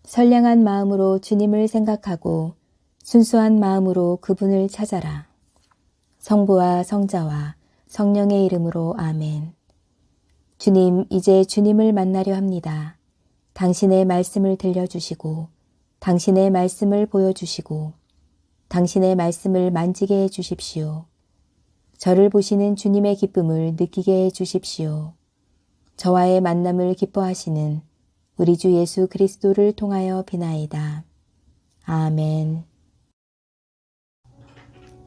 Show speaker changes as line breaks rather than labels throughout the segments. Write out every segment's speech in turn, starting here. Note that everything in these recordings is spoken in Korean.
선량한 마음으로 주님을 생각하고 순수한 마음으로 그분을 찾아라. 성부와 성자와 성령의 이름으로 아멘. 주님, 이제 주님을 만나려 합니다. 당신의 말씀을 들려주시고 당신의 말씀을 보여주시고 당신의 말씀을 만지게 해 주십시오. 저를 보시는 주님의 기쁨을 느끼게 해 주십시오. 저와의 만남을 기뻐하시는 우리 주 예수 그리스도를 통하여 비나이다. 아멘.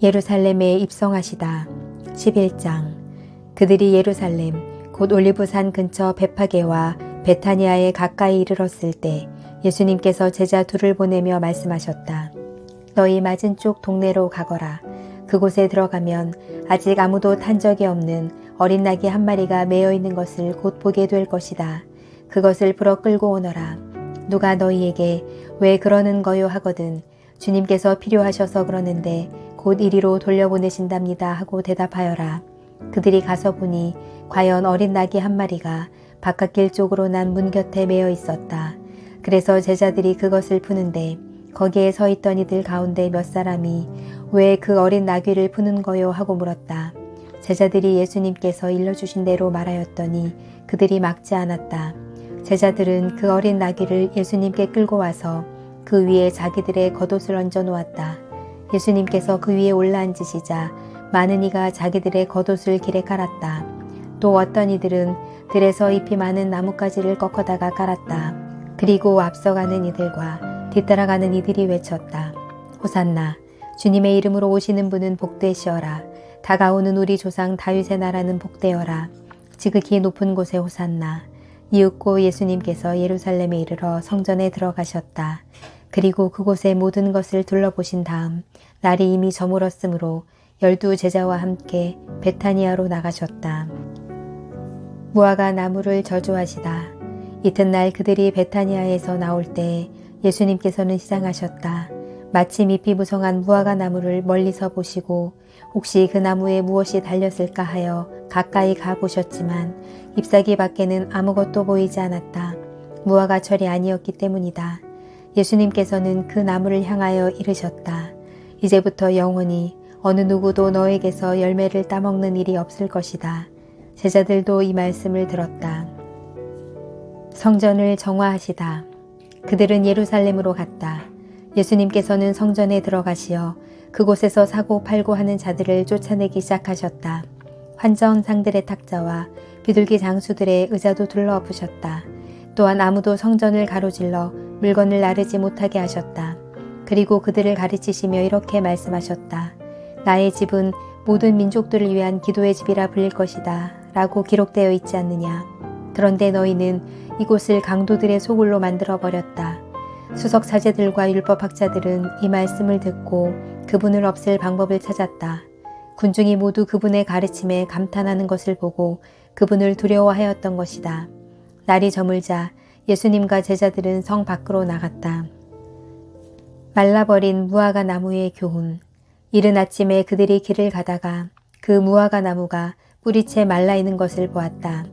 예루살렘에 입성하시다. 11장. 그들이 예루살렘 곧 올리브산 근처 베파게와 베타니아에 가까이 이르렀을 때 예수님께서 제자 둘을 보내며 말씀하셨다. 너희 맞은쪽 동네로 가거라. 그곳에 들어가면 아직 아무도 탄 적이 없는 어린 나귀 한 마리가 매여 있는 것을 곧 보게 될 것이다. 그것을 불어 끌고 오너라. 누가 너희에게 왜 그러는 거요 하거든 주님께서 필요하셔서 그러는데 곧 이리로 돌려보내신답니다 하고 대답하여라. 그들이 가서 보니 과연 어린 나귀 한 마리가 바깥길 쪽으로 난 문 곁에 매여 있었다. 그래서 제자들이 그것을 푸는데 거기에 서 있던 이들 가운데 몇 사람이 왜 그 어린 나귀를 푸는 거요 하고 물었다. 제자들이 예수님께서 일러주신 대로 말하였더니 그들이 막지 않았다. 제자들은 그 어린 나귀를 예수님께 끌고 와서 그 위에 자기들의 겉옷을 얹어 놓았다. 예수님께서 그 위에 올라앉으시자 많은 이가 자기들의 겉옷을 길에 깔았다. 또 어떤 이들은 들에서 잎이 많은 나뭇가지를 꺾어다가 깔았다. 그리고 앞서가는 이들과 뒤따라가는 이들이 외쳤다. 호산나, 주님의 이름으로 오시는 분은 복되시어라. 다가오는 우리 조상 다윗의 나라는 복되어라. 지극히 높은 곳에 호산나. 이윽고 예수님께서 예루살렘에 이르러 성전에 들어가셨다. 그리고 그곳의 모든 것을 둘러보신 다음 날이 이미 저물었으므로 12 제자와 함께 베타니아로 나가셨다. 무화과 나무를 저주하시다. 이튿날 그들이 베타니아에서 나올 때 예수님께서는 시장하셨다. 마침 잎이 무성한 무화과 나무를 멀리서 보시고 혹시 그 나무에 무엇이 달렸을까 하여 가까이 가보셨지만 잎사귀 밖에는 아무것도 보이지 않았다. 무화과철이 아니었기 때문이다. 예수님께서는 그 나무를 향하여 이르셨다. 이제부터 영원히 어느 누구도 너에게서 열매를 따먹는 일이 없을 것이다. 제자들도 이 말씀을 들었다. 성전을 정화하시다. 그들은 예루살렘으로 갔다. 예수님께서는 성전에 들어가시어 그곳에서 사고 팔고 하는 자들을 쫓아내기 시작하셨다. 환전상들의 탁자와 비둘기 장수들의 의자도 둘러엎으셨다. 또한 아무도 성전을 가로질러 물건을 나르지 못하게 하셨다. 그리고 그들을 가르치시며 이렇게 말씀하셨다. 나의 집은 모든 민족들을 위한 기도의 집이라 불릴 것이다 라고 기록되어 있지 않느냐. 그런데 너희는 이곳을 강도들의 소굴로 만들어버렸다. 수석사제들과 율법학자들은 이 말씀을 듣고 그분을 없앨 방법을 찾았다. 군중이 모두 그분의 가르침에 감탄하는 것을 보고 그분을 두려워하였던 것이다. 날이 저물자 예수님과 제자들은 성 밖으로 나갔다. 말라버린 무화과 나무의 교훈. 이른 아침에 그들이 길을 가다가 그 무화과 나무가 뿌리채 말라있는 것을 보았다.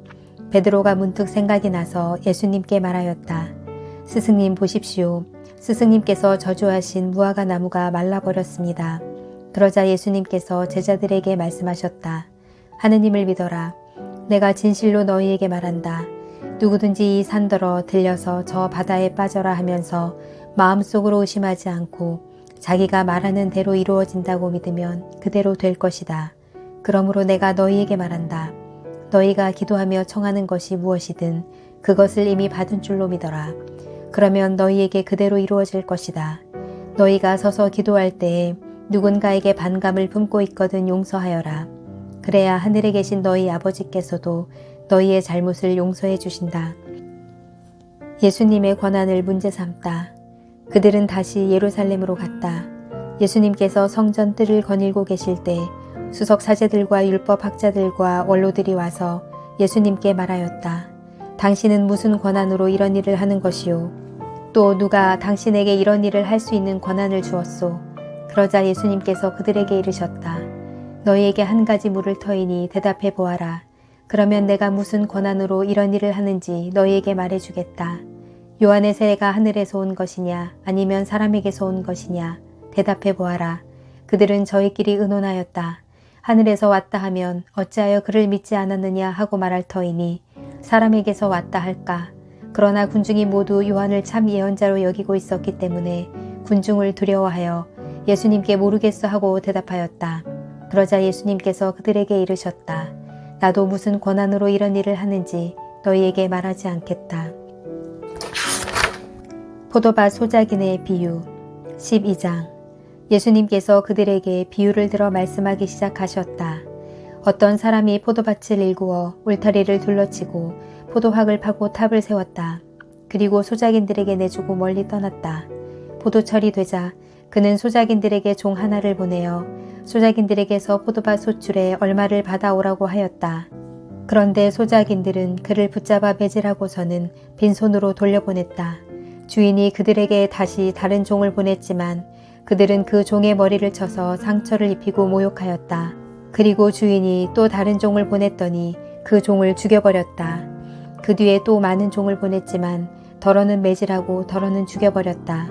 베드로가 문득 생각이 나서 예수님께 말하였다. 스승님 보십시오. 스승님께서 저주하신 무화과 나무가 말라버렸습니다. 그러자 예수님께서 제자들에게 말씀하셨다. 하느님을 믿어라. 내가 진실로 너희에게 말한다. 누구든지 이 산더러 들려서 저 바다에 빠져라 하면서 마음속으로 의심하지 않고 자기가 말하는 대로 이루어진다고 믿으면 그대로 될 것이다. 그러므로 내가 너희에게 말한다. 너희가 기도하며 청하는 것이 무엇이든 그것을 이미 받은 줄로 믿어라. 그러면 너희에게 그대로 이루어질 것이다. 너희가 서서 기도할 때에 누군가에게 반감을 품고 있거든 용서하여라. 그래야 하늘에 계신 너희 아버지께서도 너희의 잘못을 용서해 주신다. 예수님의 권한을 문제 삼다. 그들은 다시 예루살렘으로 갔다. 예수님께서 성전 뜰을 거닐고 계실 때 수석 사제들과 율법 학자들과 원로들이 와서 예수님께 말하였다. 당신은 무슨 권한으로 이런 일을 하는 것이오? 또 누가 당신에게 이런 일을 할 수 있는 권한을 주었소? 그러자 예수님께서 그들에게 이르셨다. 너희에게 한 가지 물을 터이니 대답해 보아라. 그러면 내가 무슨 권한으로 이런 일을 하는지 너희에게 말해주겠다. 요한의 세례가 하늘에서 온 것이냐 아니면 사람에게서 온 것이냐 대답해 보아라. 그들은 저희끼리 의논하였다. 하늘에서 왔다 하면 어찌하여 그를 믿지 않았느냐 하고 말할 터이니 사람에게서 왔다 할까. 그러나 군중이 모두 요한을 참 예언자로 여기고 있었기 때문에 군중을 두려워하여 예수님께 모르겠어 하고 대답하였다. 그러자 예수님께서 그들에게 이르셨다. 나도 무슨 권한으로 이런 일을 하는지 너희에게 말하지 않겠다. 포도밭 소작인의 비유 12장. 예수님께서 그들에게 비유를 들어 말씀하기 시작하셨다. 어떤 사람이 포도밭을 일구어 울타리를 둘러치고 포도학을 파고 탑을 세웠다. 그리고 소작인들에게 내주고 멀리 떠났다. 포도철이 되자 그는 소작인들에게 종 하나를 보내어 소작인들에게서 포도밭 소출에 얼마를 받아오라고 하였다. 그런데 소작인들은 그를 붙잡아 매질하고서는 빈손으로 돌려보냈다. 주인이 그들에게 다시 다른 종을 보냈지만 그들은 그 종의 머리를 쳐서 상처를 입히고 모욕하였다. 그리고 주인이 또 다른 종을 보냈더니 그 종을 죽여버렸다. 그 뒤에 또 많은 종을 보냈지만 덜어는 매질하고 덜어는 죽여버렸다.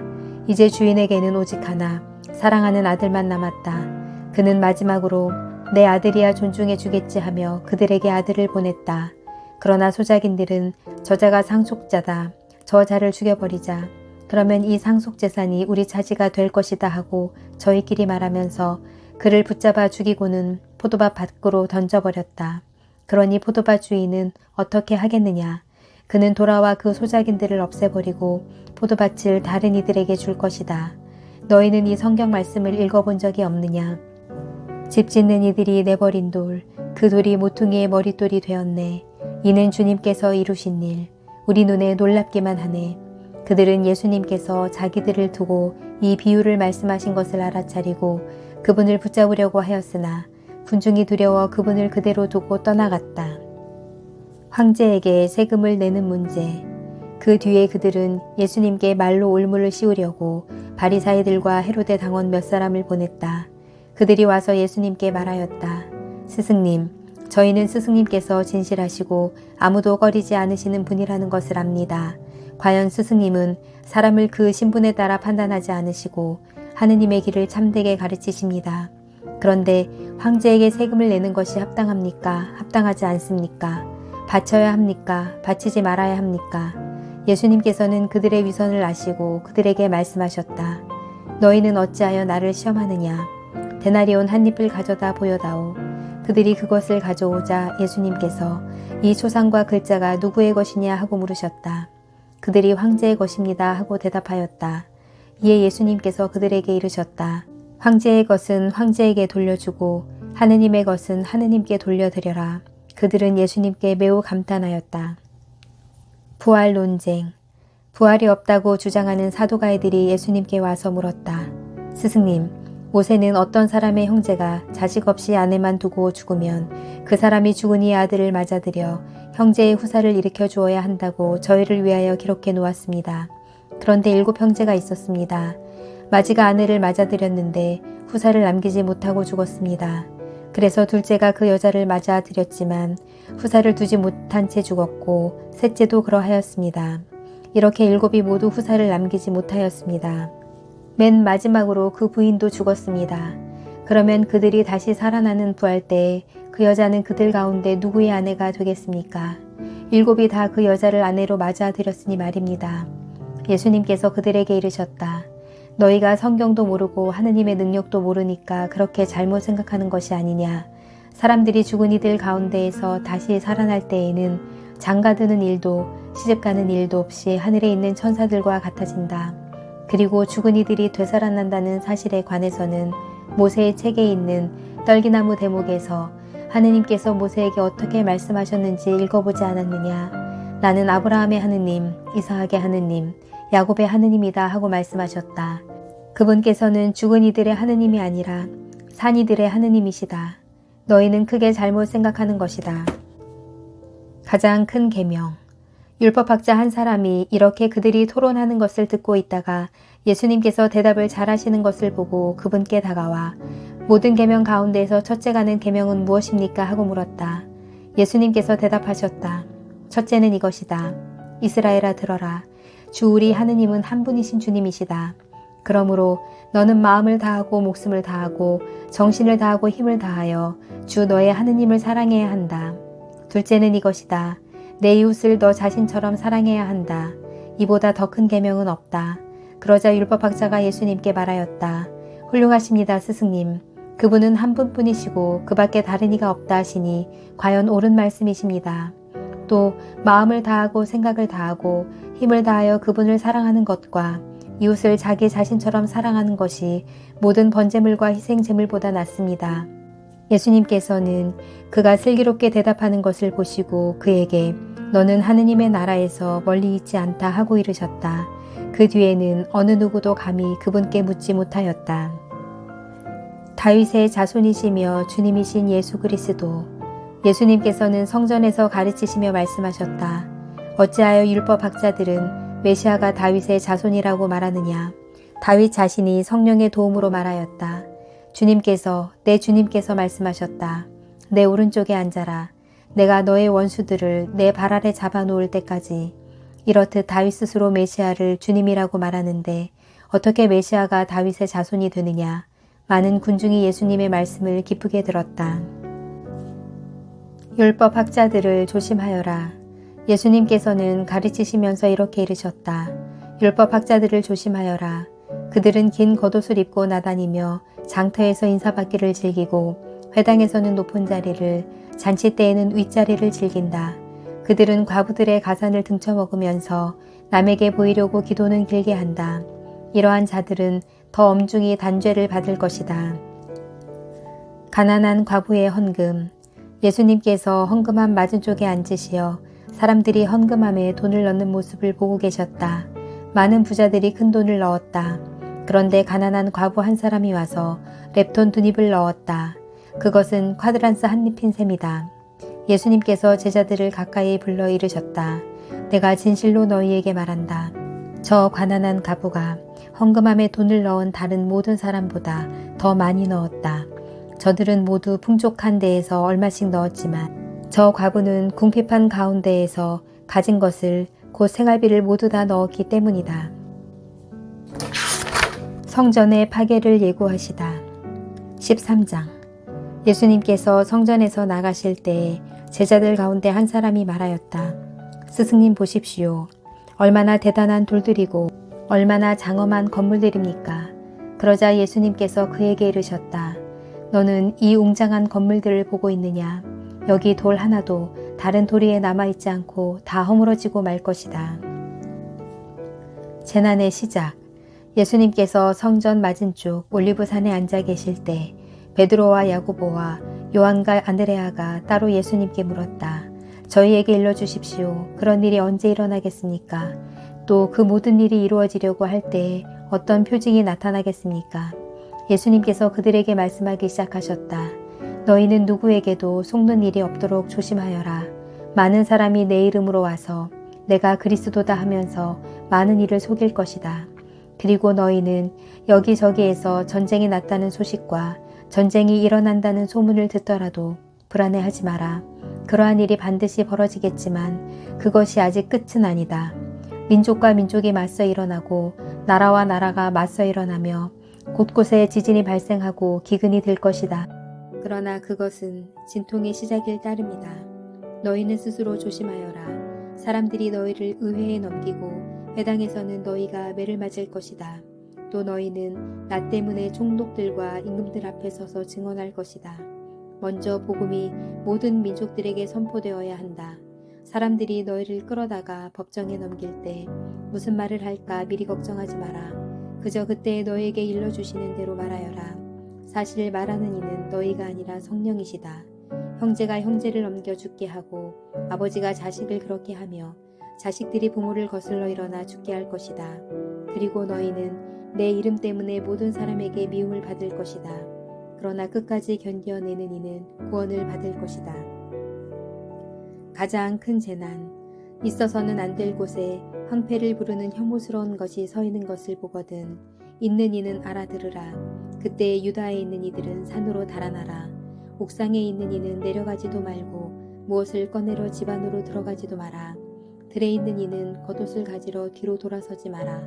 이제 주인에게는 오직 하나 사랑하는 아들만 남았다. 그는 마지막으로 내 아들이야 존중해 주겠지 하며 그들에게 아들을 보냈다. 그러나 소작인들은 저자가 상속자다. 저 자를 죽여버리자. 그러면 이 상속재산이 우리 차지가 될 것이다 하고 저희끼리 말하면서 그를 붙잡아 죽이고는 포도밭 밖으로 던져버렸다. 그러니 포도밭 주인은 어떻게 하겠느냐. 그는 돌아와 그 소작인들을 없애버리고 포도밭을 다른 이들에게 줄 것이다. 너희는 이 성경 말씀을 읽어본 적이 없느냐. 집 짓는 이들이 내버린 돌, 그 돌이 모퉁이의 머릿돌이 되었네. 이는 주님께서 이루신 일, 우리 눈에 놀랍기만 하네. 그들은 예수님께서 자기들을 두고 이 비유를 말씀하신 것을 알아차리고 그분을 붙잡으려고 하였으나 군중이 두려워 그분을 그대로 두고 떠나갔다. 황제에게 세금을 내는 문제. 그 뒤에 그들은 예수님께 말로 올무를 씌우려고 바리사이들과 헤로데 당원 몇 사람을 보냈다. 그들이 와서 예수님께 말하였다. 스승님, 저희는 스승님께서 진실하시고 아무도 꺼리지 않으시는 분이라는 것을 압니다. 과연 스승님은 사람을 그 신분에 따라 판단하지 않으시고 하느님의 길을 참되게 가르치십니다. 그런데 황제에게 세금을 내는 것이 합당합니까? 합당하지 않습니까? 바쳐야 합니까? 바치지 말아야 합니까? 예수님께서는 그들의 위선을 아시고 그들에게 말씀하셨다. 너희는 어찌하여 나를 시험하느냐? 데나리온 한 잎을 가져다 보여다오. 그들이 그것을 가져오자 예수님께서 이 초상과 글자가 누구의 것이냐 하고 물으셨다. 그들이 황제의 것입니다 하고 대답하였다. 이에 예수님께서 그들에게 이르셨다. 황제의 것은 황제에게 돌려주고 하느님의 것은 하느님께 돌려드려라. 그들은 예수님께 매우 감탄하였다. 부활 논쟁. 부활이 없다고 주장하는 사두가이들이 예수님께 와서 물었다. 스승님, 모세는 어떤 사람의 형제가 자식 없이 아내만 두고 죽으면 그 사람이 죽은 이의 아들을 맞아들여 형제의 후사를 일으켜 주어야 한다고 저희를 위하여 기록해 놓았습니다. 그런데 7 형제가 있었습니다. 마지가 아내를 맞아들였는데 후사를 남기지 못하고 죽었습니다. 그래서 둘째가 그 여자를 맞아들였지만 후사를 두지 못한 채 죽었고 셋째도 그러하였습니다. 이렇게 7이 모두 후사를 남기지 못하였습니다. 맨 마지막으로 그 부인도 죽었습니다. 그러면 그들이 다시 살아나는 부활 때에 그 여자는 그들 가운데 누구의 아내가 되겠습니까? 7이 다 그 여자를 아내로 맞아들였으니 말입니다. 예수님께서 그들에게 이르셨다. 너희가 성경도 모르고 하느님의 능력도 모르니까 그렇게 잘못 생각하는 것이 아니냐. 사람들이 죽은 이들 가운데에서 다시 살아날 때에는 장가드는 일도 시집가는 일도 없이 하늘에 있는 천사들과 같아진다. 그리고 죽은 이들이 되살아난다는 사실에 관해서는 모세의 책에 있는 떨기나무 대목에서 하느님께서 모세에게 어떻게 말씀하셨는지 읽어보지 않았느냐. 나는 아브라함의 하느님, 이삭의 하느님, 야곱의 하느님이다 하고 말씀하셨다. 그분께서는 죽은 이들의 하느님이 아니라 산 이들의 하느님이시다. 너희는 크게 잘못 생각하는 것이다. 가장 큰 계명. 율법학자 한 사람이 이렇게 그들이 토론하는 것을 듣고 있다가 예수님께서 대답을 잘하시는 것을 보고 그분께 다가와 모든 계명 가운데에서 첫째가는 계명은 무엇입니까? 하고 물었다. 예수님께서 대답하셨다. 첫째는 이것이다. 이스라엘아 들어라. 주 우리 하느님은 한 분이신 주님이시다. 그러므로 너는 마음을 다하고 목숨을 다하고 정신을 다하고 힘을 다하여 주 너의 하느님을 사랑해야 한다. 둘째는 이것이다. 내 이웃을 너 자신처럼 사랑해야 한다. 이보다 더 큰 계명은 없다. 그러자 율법학자가 예수님께 말하였다. 훌륭하십니다, 스승님. 그분은 한 분뿐이시고 그 밖에 다른 이가 없다 하시니 과연 옳은 말씀이십니다. 또 마음을 다하고 생각을 다하고 힘을 다하여 그분을 사랑하는 것과 이웃을 자기 자신처럼 사랑하는 것이 모든 번제물과 희생제물보다 낫습니다. 예수님께서는 그가 슬기롭게 대답하는 것을 보시고 그에게 너는 하느님의 나라에서 멀리 있지 않다 하고 이르셨다. 그 뒤에는 어느 누구도 감히 그분께 묻지 못하였다. 다윗의 자손이시며 주님이신 예수 그리스도. 예수님께서는 성전에서 가르치시며 말씀하셨다. 어찌하여 율법학자들은 메시아가 다윗의 자손이라고 말하느냐. 다윗 자신이 성령의 도움으로 말하였다. 내 주님께서 말씀하셨다. 내 오른쪽에 앉아라. 내가 너의 원수들을 내 발 아래 잡아놓을 때까지. 이렇듯 다윗 스스로 메시아를 주님이라고 말하는데 어떻게 메시아가 다윗의 자손이 되느냐. 많은 군중이 예수님의 말씀을 기쁘게 들었다. 율법학자들을 조심하여라. 예수님께서는 가르치시면서 이렇게 이르셨다. 율법학자들을 조심하여라. 그들은 긴 겉옷을 입고 나다니며 장터에서 인사받기를 즐기고 회당에서는 높은 자리를, 잔치 때에는 윗자리를 즐긴다. 그들은 과부들의 가산을 등쳐먹으면서 남에게 보이려고 기도는 길게 한다. 이러한 자들은 더 엄중히 단죄를 받을 것이다. 가난한 과부의 헌금. 예수님께서 헌금함 맞은쪽에 앉으시어 사람들이 헌금함에 돈을 넣는 모습을 보고 계셨다. 많은 부자들이 큰 돈을 넣었다. 그런데 가난한 과부 한 사람이 와서 렙돈 2입을 넣었다. 그것은 쿼드란스 한 잎인 셈이다. 예수님께서 제자들을 가까이 불러 이르셨다. 내가 진실로 너희에게 말한다. 저 가난한 과부가 헌금함에 돈을 넣은 다른 모든 사람보다 더 많이 넣었다. 저들은 모두 풍족한 데에서 얼마씩 넣었지만 저 과부는 궁핍한 가운데에서 가진 것을 곧 생활비를 모두 다 넣었기 때문이다. 성전의 파괴를 예고하시다. 13장. 예수님께서 성전에서 나가실 때에 제자들 가운데 한 사람이 말하였다. 스승님 보십시오. 얼마나 대단한 돌들이고 얼마나 장엄한 건물들입니까? 그러자 예수님께서 그에게 이르셨다. 너는 이 웅장한 건물들을 보고 있느냐? 여기 돌 하나도 다른 돌 위에 남아있지 않고 다 허물어지고 말 것이다. 재난의 시작. 예수님께서 성전 맞은쪽 올리브산에 앉아 계실 때 베드로와 야고보와 요한과 안드레아가 따로 예수님께 물었다. 저희에게 일러주십시오. 그런 일이 언제 일어나겠습니까? 또 그 모든 일이 이루어지려고 할 때에 어떤 표징이 나타나겠습니까? 예수님께서 그들에게 말씀하기 시작하셨다. 너희는 누구에게도 속는 일이 없도록 조심하여라. 많은 사람이 내 이름으로 와서 내가 그리스도다 하면서 많은 일을 속일 것이다. 그리고 너희는 여기저기에서 전쟁이 났다는 소식과 전쟁이 일어난다는 소문을 듣더라도 불안해하지 마라. 그러한 일이 반드시 벌어지겠지만 그것이 아직 끝은 아니다. 민족과 민족이 맞서 일어나고 나라와 나라가 맞서 일어나며 곳곳에 지진이 발생하고 기근이 들 것이다. 그러나 그것은 진통의 시작일 따름이다. 너희는 스스로 조심하여라. 사람들이 너희를 의회에 넘기고 회당에서는 너희가 매를 맞을 것이다. 또 너희는 나 때문에 총독들과 임금들 앞에 서서 증언할 것이다. 먼저 복음이 모든 민족들에게 선포되어야 한다. 사람들이 너희를 끌어다가 법정에 넘길 때 무슨 말을 할까 미리 걱정하지 마라. 그저 그때 너희에게 일러주시는 대로 말하여라. 사실 말하는 이는 너희가 아니라 성령이시다. 형제가 형제를 넘겨 죽게 하고 아버지가 자식을 그렇게 하며 자식들이 부모를 거슬러 일어나 죽게 할 것이다. 그리고 너희는 내 이름 때문에 모든 사람에게 미움을 받을 것이다. 그러나 끝까지 견뎌내는 이는 구원을 받을 것이다. 가장 큰 재난. 있어서는 안 될 곳에 황폐를 부르는 혐오스러운 것이 서 있는 것을 보거든 있는 이는 알아들으라. 그때 유다에 있는 이들은 산으로 달아나라. 옥상에 있는 이는 내려가지도 말고 무엇을 꺼내러 집 안으로 들어가지도 마라. 들에 있는 이는 겉옷을 가지러 뒤로 돌아서지 마라.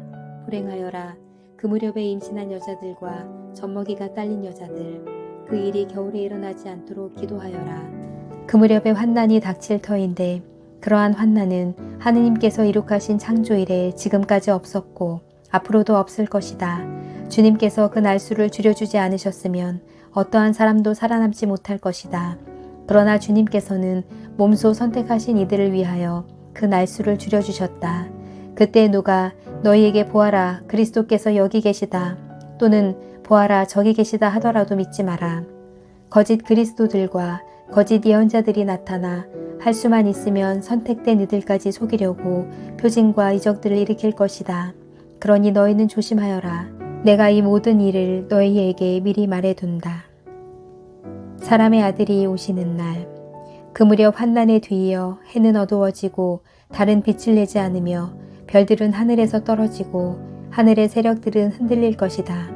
불행하여라. 그 무렵에 임신한 여자들과 젖먹이가 딸린 여자들, 그 일이 겨울에 일어나지 않도록 기도하여라. 그 무렵에 환난이 닥칠 터인데 그러한 환난은 하느님께서 이룩하신 창조일에 지금까지 없었고 앞으로도 없을 것이다. 주님께서 그 날수를 줄여주지 않으셨으면 어떠한 사람도 살아남지 못할 것이다. 그러나 주님께서는 몸소 선택하신 이들을 위하여 그 날수를 줄여주셨다. 그때 누가 너희에게 보아라 그리스도께서 여기 계시다 또는 보아라 저기 계시다 하더라도 믿지 마라. 거짓 그리스도들과 거짓 예언자들이 나타나 할 수만 있으면 선택된 이들까지 속이려고 표징과 이적들을 일으킬 것이다. 그러니 너희는 조심하여라. 내가 이 모든 일을 너희에게 미리 말해둔다. 사람의 아들이 오시는 날, 그 무렵 환난에 뒤이어 해는 어두워지고 달은 빛을 내지 않으며 별들은 하늘에서 떨어지고 하늘의 세력들은 흔들릴 것이다.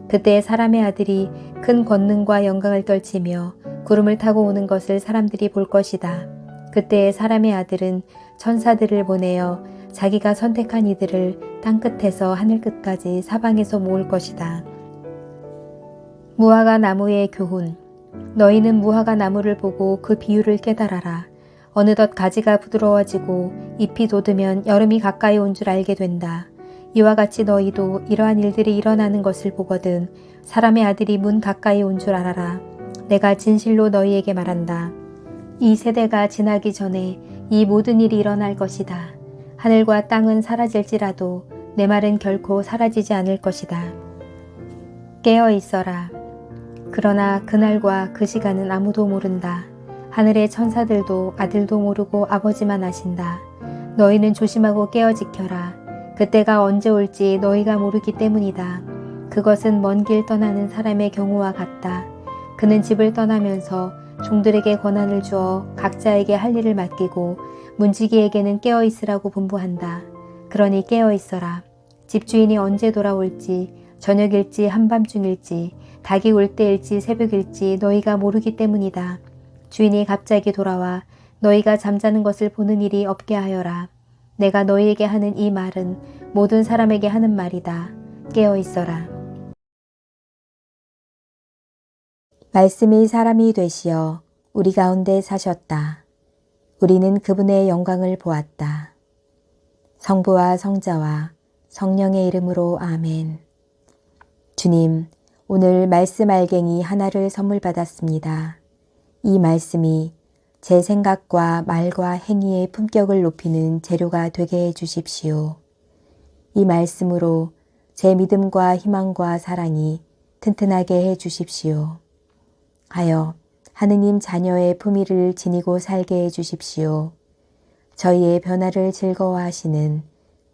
그때 사람의 아들이 큰 권능과 영광을 떨치며 구름을 타고 오는 것을 사람들이 볼 것이다. 그때 사람의 아들은 천사들을 보내어 자기가 선택한 이들을 땅끝에서 하늘끝까지 사방에서 모을 것이다. 무화과 나무의 교훈. 너희는 무화과 나무를 보고 그 비유를 깨달아라. 어느덧 가지가 부드러워지고 잎이 돋으면 여름이 가까이 온 줄 알게 된다. 이와 같이 너희도 이러한 일들이 일어나는 것을 보거든 사람의 아들이 문 가까이 온 줄 알아라. 내가 진실로 너희에게 말한다. 이 세대가 지나기 전에 이 모든 일이 일어날 것이다. 하늘과 땅은 사라질지라도 내 말은 결코 사라지지 않을 것이다. 깨어 있어라. 그러나 그날과 그 시간은 아무도 모른다. 하늘의 천사들도 아들도 모르고 아버지만 아신다. 너희는 조심하고 깨어 지켜라. 그때가 언제 올지 너희가 모르기 때문이다. 그것은 먼 길 떠나는 사람의 경우와 같다. 그는 집을 떠나면서 종들에게 권한을 주어 각자에게 할 일을 맡기고 문지기에게는 깨어 있으라고 분부한다. 그러니 깨어 있어라. 집주인이 언제 돌아올지 저녁일지 한밤중일지 닭이 올 때일지 새벽일지 너희가 모르기 때문이다. 주인이 갑자기 돌아와 너희가 잠자는 것을 보는 일이 없게 하여라. 내가 너희에게 하는 이 말은 모든 사람에게 하는 말이다. 깨어 있어라. 말씀이 사람이 되시어 우리 가운데 사셨다. 우리는 그분의 영광을 보았다. 성부와 성자와 성령의 이름으로 아멘. 주님, 오늘 말씀 알갱이 하나를 선물 받았습니다. 이 말씀이 제 생각과 말과 행위의 품격을 높이는 재료가 되게 해 주십시오. 이 말씀으로 제 믿음과 희망과 사랑이 튼튼하게 해 주십시오. 하여 하느님 자녀의 품위를 지니고 살게 해 주십시오. 저희의 변화를 즐거워하시는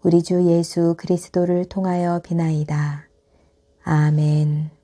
우리 주 예수 그리스도를 통하여 비나이다. 아멘.